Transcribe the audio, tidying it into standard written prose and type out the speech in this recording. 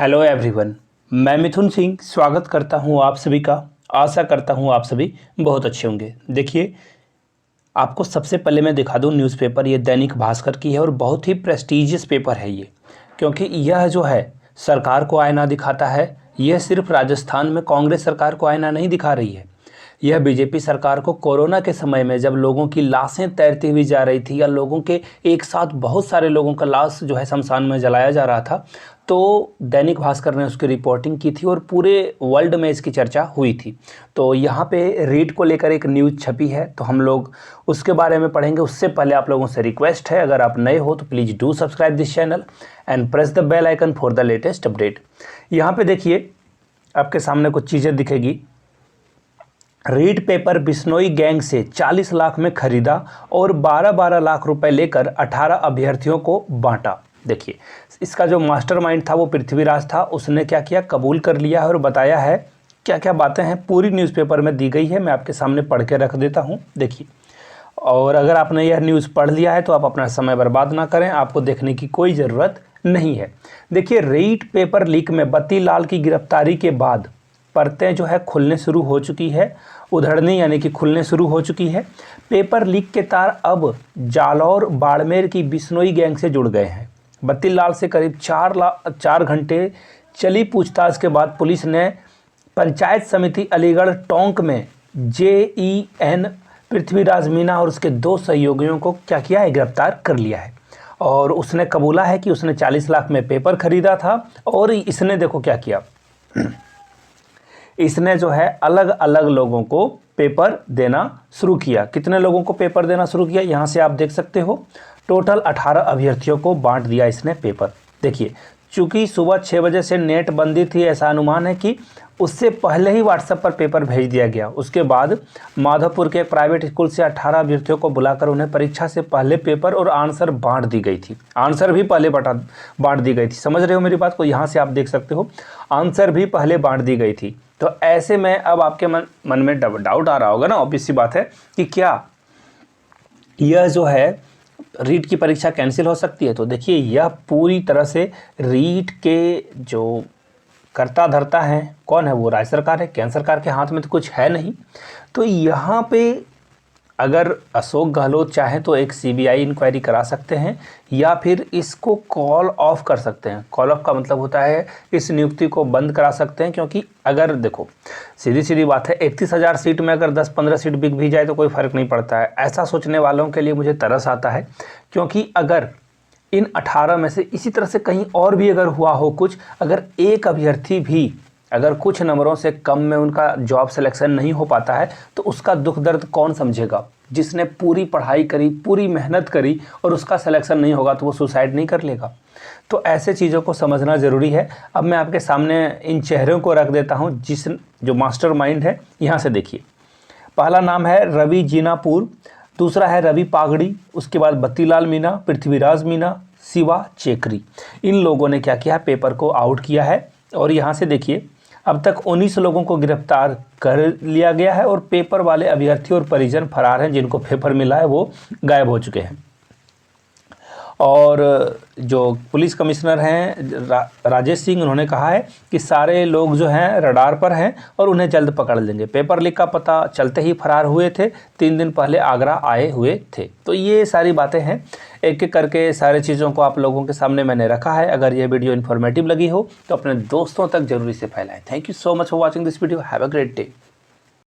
Hello everyone, मैं मिथुन सिंह स्वागत करता हूं आप सभी का। आशा करता हूं आप सभी बहुत अच्छे होंगे। देखिए, आपको सबसे पहले मैं दिखा दूं न्यूज़पेपर, ये दैनिक भास्कर की है और बहुत ही प्रेस्टीजियस पेपर है ये, क्योंकि यह जो है सरकार को आईना दिखाता है। यह सिर्फ राजस्थान में कांग्रेस सरकार को आईना नहीं दिखा रही है, यह बीजेपी सरकार को कोरोना के समय में जब लोगों की लाशें तैरती हुई जा रही थी या लोगों के एक साथ बहुत सारे लोगों का लाश जो है शमशान में जलाया जा रहा था, तो दैनिक भास्कर ने उसकी रिपोर्टिंग की थी और पूरे वर्ल्ड में इसकी चर्चा हुई थी। तो यहाँ पे रीट को लेकर एक न्यूज़ छपी है, तो हम लोग उसके बारे में पढ़ेंगे। उससे पहले आप लोगों से रिक्वेस्ट है, अगर आप नए हो तो please do subscribe this channel and press the bell icon for the latest update. यहाँ पे देखिए, आपके सामने कुछ चीज़ें दिखेगी। रीट पेपर बिश्नोई गैंग से 40 लाख में खरीदा और 12-12 लाख रुपए लेकर 18 अभ्यर्थियों को बांटा। देखिए, इसका जो मास्टरमाइंड था वो पृथ्वीराज था। उसने क्या किया, कबूल कर लिया है और बताया है क्या क्या बातें हैं, पूरी न्यूज़पेपर में दी गई है। मैं आपके सामने पढ़ के रख देता हूँ, देखिए। और अगर आपने यह न्यूज़ पढ़ लिया है तो आप अपना समय बर्बाद ना करें, आपको देखने की कोई ज़रूरत नहीं है। देखिए, रीट पेपर लीक में बत्ती लाल की गिरफ्तारी के बाद परतें जो है खुलने शुरू हो चुकी है, उधड़नी यानी कि खुलने शुरू हो चुकी है। पेपर लीक के तार अब जालौर बाड़मेर की बिश्नोई गैंग से जुड़ गए हैं। बत्ती लाल से करीब 4 घंटे चली पूछताछ के बाद पुलिस ने पंचायत समिति अलीगढ़ टोंक में JEN पृथ्वीराज मीना और उसके 2 सहयोगियों को क्या किया है, गिरफ्तार कर लिया है। और उसने कबूला है कि उसने 40 लाख में पेपर खरीदा था और इसने देखो क्या किया, इसने जो है अलग अलग लोगों को पेपर देना शुरू किया। कितने लोगों को पेपर देना शुरू किया, यहाँ से आप देख सकते हो। टोटल 18 अभ्यर्थियों को बांट दिया इसने पेपर। देखिए, चूंकि सुबह 6 बजे से नेट बंदी थी, ऐसा अनुमान है कि उससे पहले ही व्हाट्सएप पर पेपर भेज दिया गया। उसके बाद माधोपुर के एक प्राइवेट स्कूल से 18 अभ्यर्थियों को बुलाकर उन्हें परीक्षा से पहले पेपर और आंसर बांट दी गई थी। आंसर भी पहले बांट दी गई थी। समझ रहे हो मेरी बात को, यहाँ से आप देख सकते हो, आंसर भी पहले बांट दी गई थी। तो ऐसे में अब आपके मन में डाउट आ रहा होगा ना, ऑब्वियस सी बात है कि क्या यह जो है रीट की परीक्षा कैंसिल हो सकती है। तो देखिए, यह पूरी तरह से रीट के जो करता धरता है, कौन है वो, राज्य सरकार है। केंद्र सरकार के हाथ में तो कुछ है नहीं। तो यहाँ पे अगर अशोक गहलोत चाहें तो एक CBI इंक्वायरी करा सकते हैं या फिर इसको कॉल ऑफ कर सकते हैं। कॉल ऑफ का मतलब होता है इस नियुक्ति को बंद करा सकते हैं, क्योंकि अगर देखो सीधी सीधी बात है, 31,000 सीट में अगर 10-15 सीट बिक भी जाए तो कोई फ़र्क नहीं पड़ता है। ऐसा सोचने वालों के लिए मुझे तरस आता है, क्योंकि अगर इन 18 में से इसी तरह से कहीं और भी अगर हुआ हो कुछ, अगर एक अभ्यर्थी भी अगर कुछ नंबरों से कम में उनका जॉब सिलेक्शन नहीं हो पाता है, तो उसका दुख दर्द कौन समझेगा। जिसने पूरी पढ़ाई करी, पूरी मेहनत करी और उसका सिलेक्शन नहीं होगा तो वो सुसाइड नहीं कर लेगा। तो ऐसे चीज़ों को समझना ज़रूरी है। अब मैं आपके सामने इन चेहरों को रख देता हूँ जो मास्टरमाइंड है। यहाँ से देखिए, पहला नाम है रवि जीनापुर, दूसरा है रवि पागड़ी, उसके बाद बत्तीलाल मीना, पृथ्वीराज मीना, शिवा चेकरी। इन लोगों ने क्या किया, पेपर को आउट किया है। और यहाँ से देखिए, अब तक 19 लोगों को गिरफ्तार कर लिया गया है और पेपर वाले अभ्यर्थी और परिजन फरार हैं। जिनको पेपर मिला है वो गायब हो चुके हैं। और जो पुलिस कमिश्नर हैं राजेश सिंह, उन्होंने कहा है कि सारे लोग जो हैं रडार पर हैं और उन्हें जल्द पकड़ लेंगे। पेपर लीक का पता चलते ही फरार हुए थे, 3 दिन पहले आगरा आए हुए थे। तो ये सारी बातें हैं, एक एक करके सारी चीज़ों को आप लोगों के सामने मैंने रखा है। अगर ये वीडियो इन्फॉर्मेटिव लगी हो तो अपने दोस्तों तक जरूरी से फैलाएं। Thank you so much for watching this video. Have a great day.